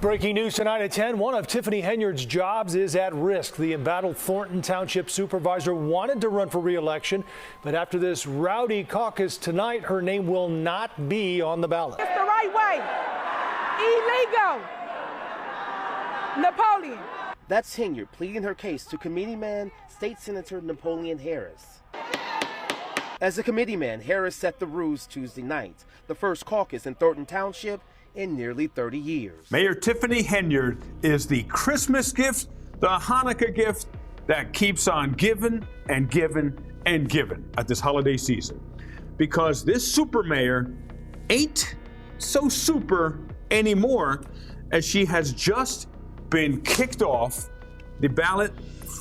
Breaking news tonight at 10. One of Tiffany Henyard's jobs is at risk. The embattled Thornton Township supervisor wanted to run for re-election, but after this rowdy caucus tonight, her name will not be on the ballot. It's the right way. Illegal. Napoleon. That's Henyard pleading her case to committeeman State Senator Napoleon Harris. As a committeeman, Harris set the rules Tuesday night, the first caucus in Thornton Township in nearly 30 years. Mayor Tiffany Henyard is the Christmas gift, the Hanukkah gift that keeps on giving and giving and giving at this holiday season. Because this super mayor ain't so super anymore, as she has just been kicked off the ballot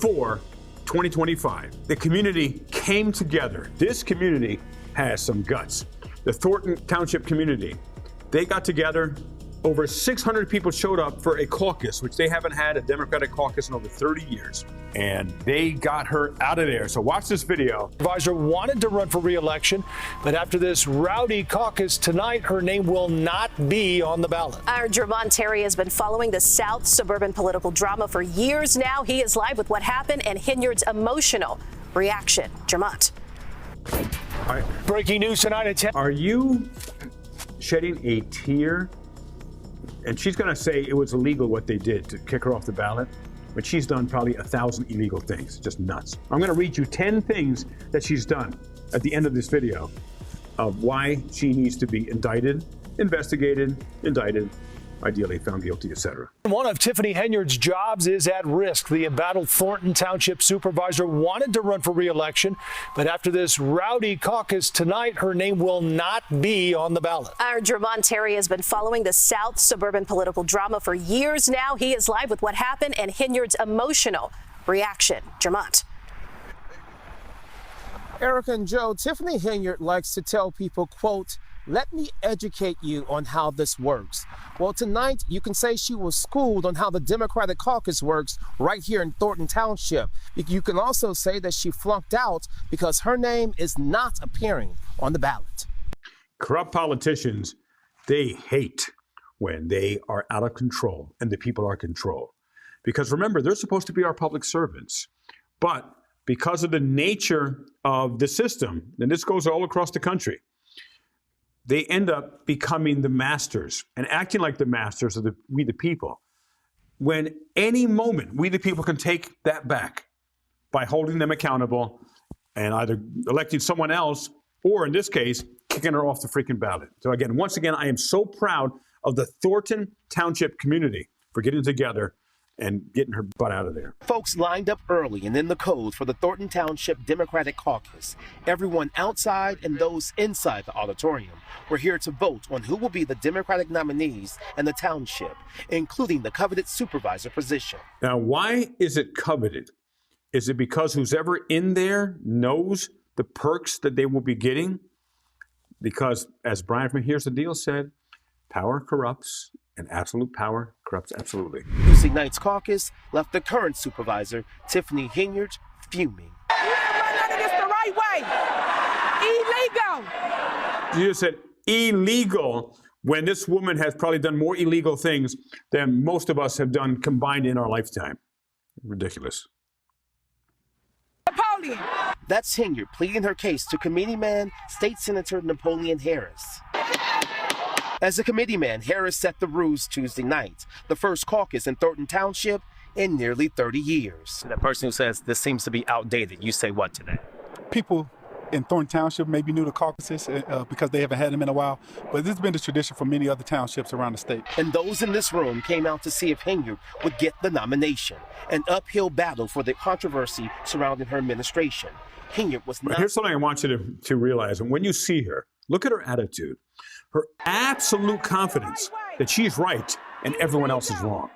for 2025. The community came together. This community has some guts. The Thornton Township community, they got together. Over 600 people showed up for a caucus, which they haven't had a Democratic caucus in over 30 years. And they got her out of there. So watch this video. Supervisor wanted to run for re-election, but after this rowdy caucus tonight, her name will not be on the ballot. Our Jermont Terry has been following the South suburban political drama for years now. He is live with what happened and Henyard's emotional reaction. Jermont. Breaking news tonight at 10. Are you shedding a tear? And she's going to say it was illegal what they did to kick her off the ballot, but she's done probably 1,000 illegal things. Just nuts. I'm going to read you 10 things that she's done at the end of this video of why she needs to be indicted, investigated, indicted, ideally found guilty, etc. One of Tiffany Henyard's jobs is at risk. The embattled Thornton Township supervisor wanted to run for re-election, but after this rowdy caucus tonight, her name will not be on the ballot. Our Jermont Terry has been following the South suburban political drama for years now. He is live with what happened and Henyard's emotional reaction. Jermont. Erica and Joe, Tiffany Henyard likes to tell people, quote, "Let me educate you on how this works." Well, tonight you can say she was schooled on how the Democratic caucus works right here in Thornton Township. You can also say that she flunked out because her name is not appearing on the ballot. Corrupt politicians, they hate when they are out of control and the people are controlled. Because remember, they're supposed to be our public servants. But because of the nature of the system, and this goes all across the country, they end up becoming the masters and acting like the masters of we the people. When any moment, we the people can take that back by holding them accountable and either electing someone else or, in this case, kicking her off the freaking ballot. So again, once again, I am so proud of the Thornton Township community for getting together and getting her butt out of there. Folks lined up early and in the code for the Thornton Township Democratic Caucus. Everyone outside and those inside the auditorium were here to vote on who will be the Democratic nominees in the township, including the coveted supervisor position. Now, why is it coveted? Is it because who's ever in there knows the perks that they will be getting? Because, as Brian from Here's the Deal said, power corrupts, and absolute power corrupts absolutely. Tuesday night's caucus left the current supervisor, Tiffany Henyard, fuming. You didn't run none of this the right way. Illegal. You just said illegal when this woman has probably done more illegal things than most of us have done combined in our lifetime. Ridiculous. Napoleon. That's Henyard pleading her case to committeeman State Senator Napoleon Harris. As a committeeman, Harris set the rules Tuesday night, the first caucus in Thornton Township in nearly 30 years. That person who says this seems to be outdated, you say what to that? People in Thornton Township may be new to caucuses because they haven't had them in a while, but this has been the tradition for many other townships around the state. And those in this room came out to see if Henyard would get the nomination, an uphill battle for the controversy surrounding her administration. Henyard was not... Here's something I want you to realize, and when you see her, look at her attitude, her absolute confidence that she's right and everyone else is wrong.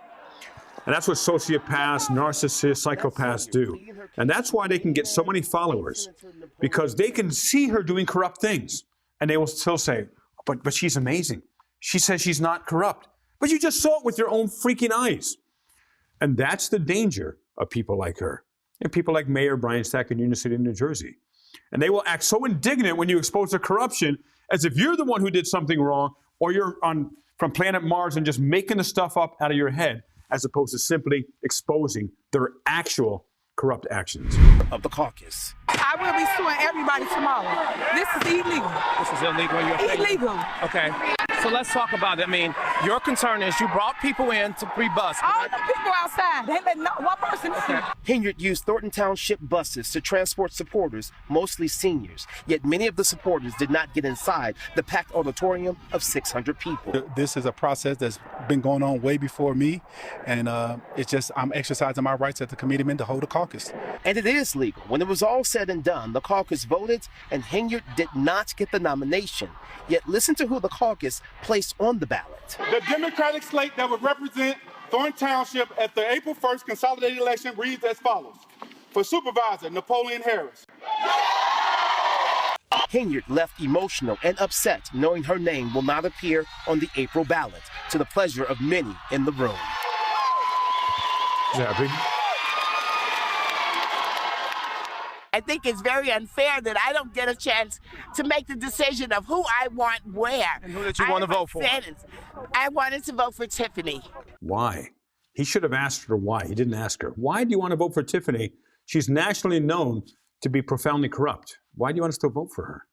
And that's what sociopaths, narcissists, psychopaths do. And that's why they can get so many followers, because they can see her doing corrupt things and they will still say, but she's amazing. She says she's not corrupt. But you just saw it with your own freaking eyes. And that's the danger of people like her and people like Mayor Brian Stack in Union City, New Jersey. And they will act so indignant when you expose their corruption as if you're the one who did something wrong or you're on from planet Mars and just making the stuff up out of your head, as opposed to simply exposing their actual corrupt actions. Of the caucus. I will be suing everybody tomorrow. This is illegal. This is illegal in your opinion? Illegal. Okay. So let's talk about it. I mean, your concern is you brought people in to pre-bus. All the people outside, they let not one person in. Henyard used Thornton Township buses to transport supporters, mostly seniors. Yet many of the supporters did not get inside the packed auditorium of 600 people. This is a process that's been going on way before me, and it's just I'm exercising my rights as the committeeman to hold a caucus. And it is legal. When it was all said and done, the caucus voted, and Henyard did not get the nomination. Yet listen to who the caucus placed on the ballot. The Democratic slate that would represent Thornton Township at the April 1st consolidated election reads as follows. For Supervisor, Napoleon Harris. Henyard left emotional and upset knowing her name will not appear on the April ballot, to the pleasure of many in the room. Happy? I think it's very unfair that I don't get a chance to make the decision of who I want where. And who did you want to vote for? I wanted to vote for Tiffany. Why? He should have asked her why. He didn't ask her. Why do you want to vote for Tiffany? She's nationally known to be profoundly corrupt. Why do you want to still vote for her?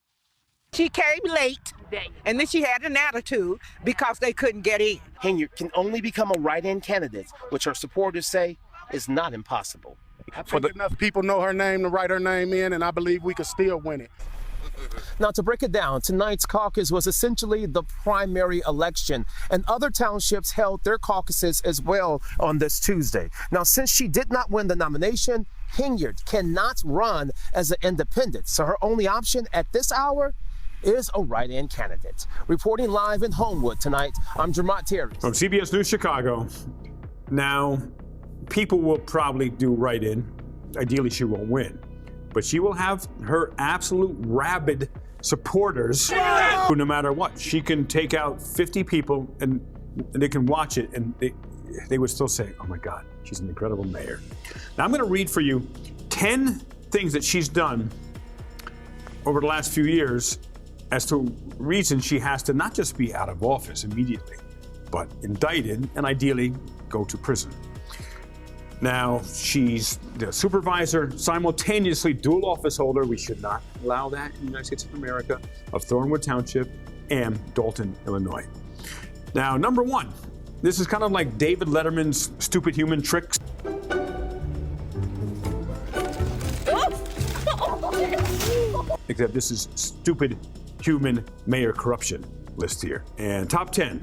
She came late, and then she had an attitude because they couldn't get in. Henyard can only become a write-in candidate, which her supporters say is not impossible. I think enough people know her name to write her name in, and I believe we could still win it. Now, to break it down, tonight's caucus was essentially the primary election, and other townships held their caucuses as well on this Tuesday. Now, since she did not win the nomination, Henyard cannot run as an independent, so her only option at this hour is a write-in candidate. Reporting live in Homewood tonight, I'm Jermont Terry. From CBS News Chicago. Now, people will probably do write-in. Ideally, she won't win. But she will have her absolute rabid supporters who, no matter what, she can take out 50 people and they can watch it and they would still say, oh my God, she's an incredible mayor. Now, I'm going to read for you 10 things that she's done over the last few years as to reasons she has to not just be out of office immediately, but indicted and ideally go to prison. Now, she's the supervisor, simultaneously dual office holder. We should not allow that in the United States of America, of Thornwood Township and Dalton, Illinois. Now, number one, this is kind of like David Letterman's stupid human tricks. Except this is stupid human mayor corruption list here. And top 10.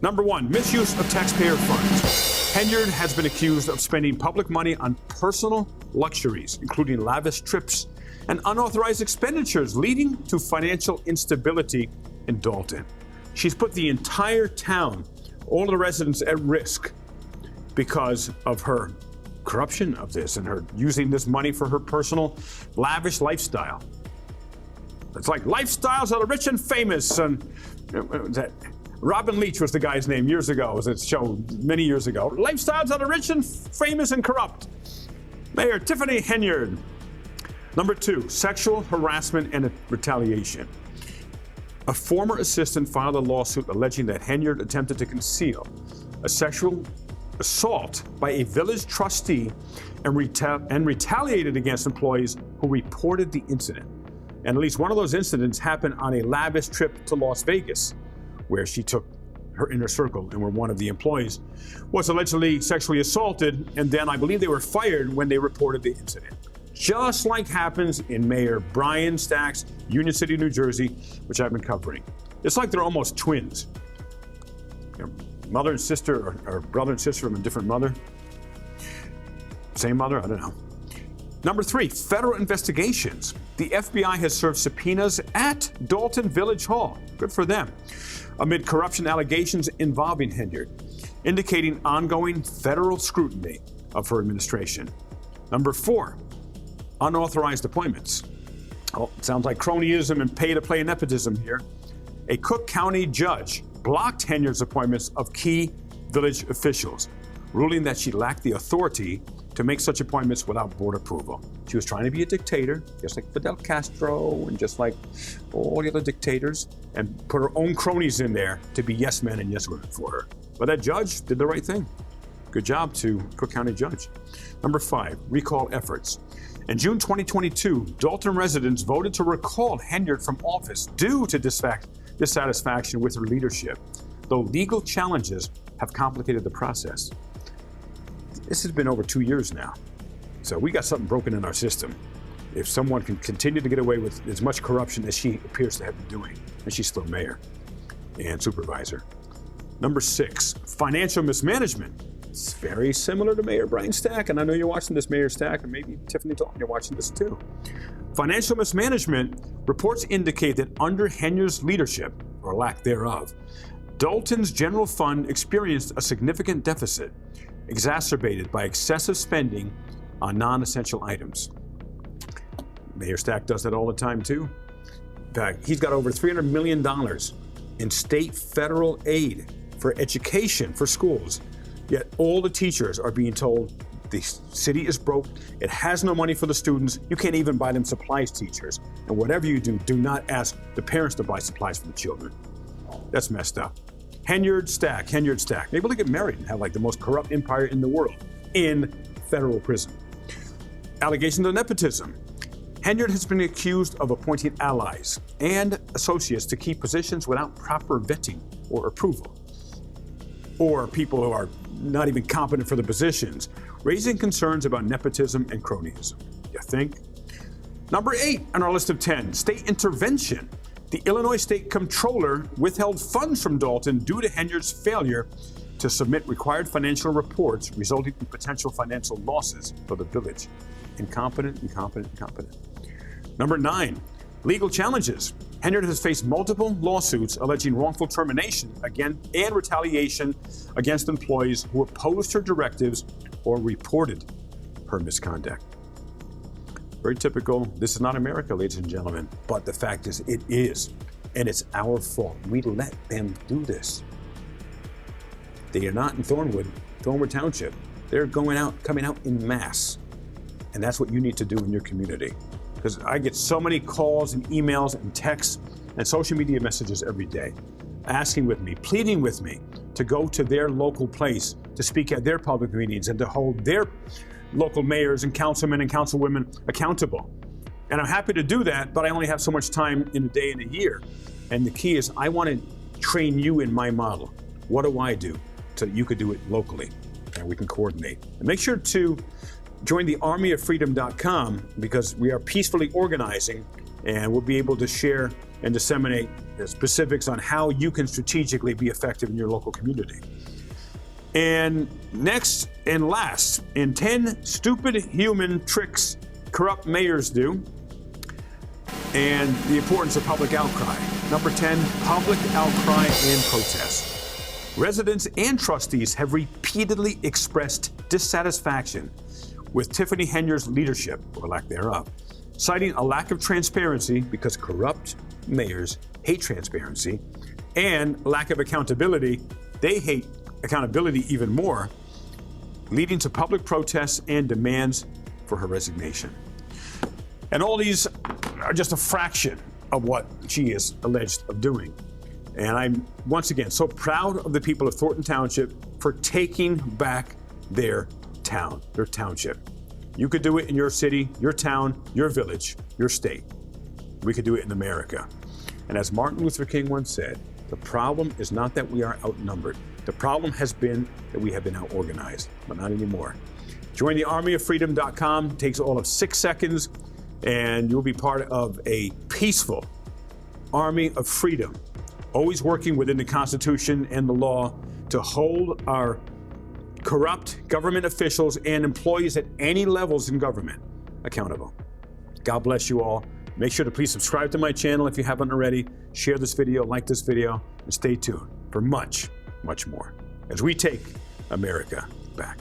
Number one, misuse of taxpayer funds. Henyard has been accused of spending public money on personal luxuries, including lavish trips and unauthorized expenditures, leading to financial instability in Dalton. She's put the entire town, all the residents, at risk because of her corruption of this and her using this money for her personal lavish lifestyle. It's like lifestyles of the rich and famous. And that Robin Leach was the guy's name years ago. It was a show many years ago. Lifestyles of the rich and famous and corrupt. Mayor Tiffany Henyard. Number two, sexual harassment and retaliation. A former assistant filed a lawsuit alleging that Henyard attempted to conceal a sexual assault by a village trustee and retaliated against employees who reported the incident. And at least one of those incidents happened on a lavish trip to Las Vegas, where she took her inner circle and where one of the employees was allegedly sexually assaulted, and then I believe they were fired when they reported the incident. Just like happens in Mayor Brian Stack's Union City, New Jersey, which I've been covering. It's like they're almost twins. You know, mother and sister, or brother and sister from a different mother. Same mother, I don't know. Number three, federal investigations. The FBI has served subpoenas at Dalton Village Hall. Good for them. Amid corruption allegations involving Henyard, indicating ongoing federal scrutiny of her administration. Number four, unauthorized appointments. Oh, it sounds like cronyism and pay-to-play nepotism here. A Cook County judge blocked Henyard's appointments of key village officials, ruling that she lacked the authority to make such appointments without board approval. She was trying to be a dictator, just like Fidel Castro and just like all the other dictators, and put her own cronies in there to be yes men and yes women for her. But that judge did the right thing. Good job to Cook County judge. Number 5, recall efforts. In June 2022, Dalton residents voted to recall Henyard from office due to dissatisfaction with her leadership, though legal challenges have complicated the process. This has been over 2 years now. So we got something broken in our system. If someone can continue to get away with as much corruption as she appears to have been doing, and she's still mayor and supervisor. Number 6, financial mismanagement. It's very similar to Mayor Brian Stack, and I know you're watching this, Mayor Stack, and maybe Tiffany Dalton, you're watching this too. Financial mismanagement reports indicate that under Henyard's leadership, or lack thereof, Dalton's general fund experienced a significant deficit, exacerbated by excessive spending on non-essential items. Mayor Stack does that all the time too. In fact, he's got over $300 million in state federal aid for education for schools. Yet all the teachers are being told the city is broke, it has no money for the students, you can't even buy them supplies, teachers. And whatever you do, do not ask the parents to buy supplies for the children. That's messed up. Henyard Stack. Maybe they'll get married and have like the most corrupt empire in the world in federal prison. Allegations of nepotism. Henyard has been accused of appointing allies and associates to key positions without proper vetting or approval, or people who are not even competent for the positions, raising concerns about nepotism and cronyism. You think? Number 8 on our list of 10, state intervention. The Illinois State Comptroller withheld funds from Dalton due to Henyard's failure to submit required financial reports, resulting in potential financial losses for the village. Incompetent. Number 9, legal challenges. Henyard has faced multiple lawsuits alleging wrongful termination and retaliation against employees who opposed her directives or reported her misconduct. Very typical. This is not America, ladies and gentlemen, but the fact is it is, and it's our fault. We let them do this. They are not in Thornwood Township. They're coming out in mass, and that's what you need to do in your community. Because I get so many calls and emails and texts and social media messages every day, asking with me, pleading with me to go to their local place to speak at their public meetings and to hold their local mayors and councilmen and councilwomen accountable. And I'm happy to do that, but I only have so much time in a day and a year. And the key is I want to train you in my model. What do I do so that you could do it locally and we can coordinate? And make sure to join the armyoffreedom.com, because we are peacefully organizing and we'll be able to share and disseminate the specifics on how you can strategically be effective in your local community. And next and last, in 10 stupid human tricks corrupt mayors do, and the importance of public outcry. Number 10, public outcry and protest. Residents and trustees have repeatedly expressed dissatisfaction with Tiffany Henyard's leadership, or lack thereof, citing a lack of transparency because corrupt mayors hate transparency, and lack of accountability. They hate accountability even more, leading to public protests and demands for her resignation. And all these are just a fraction of what she is alleged of doing. And I'm, once again, so proud of the people of Thornton Township for taking back their town, their township. You could do it in your city, your town, your village, your state. We could do it in America. And as Martin Luther King once said, the problem is not that we are outnumbered. The problem has been that we have been out-organized, but not anymore. Join the armyoffreedom.com. It takes all of 6 seconds, and you'll be part of a peaceful army of freedom, always working within the Constitution and the law to hold our corrupt government officials and employees at any levels in government accountable. God bless you all. Make sure to please subscribe to my channel if you haven't already. Share this video, like this video, and stay tuned for much, much more as we take America back.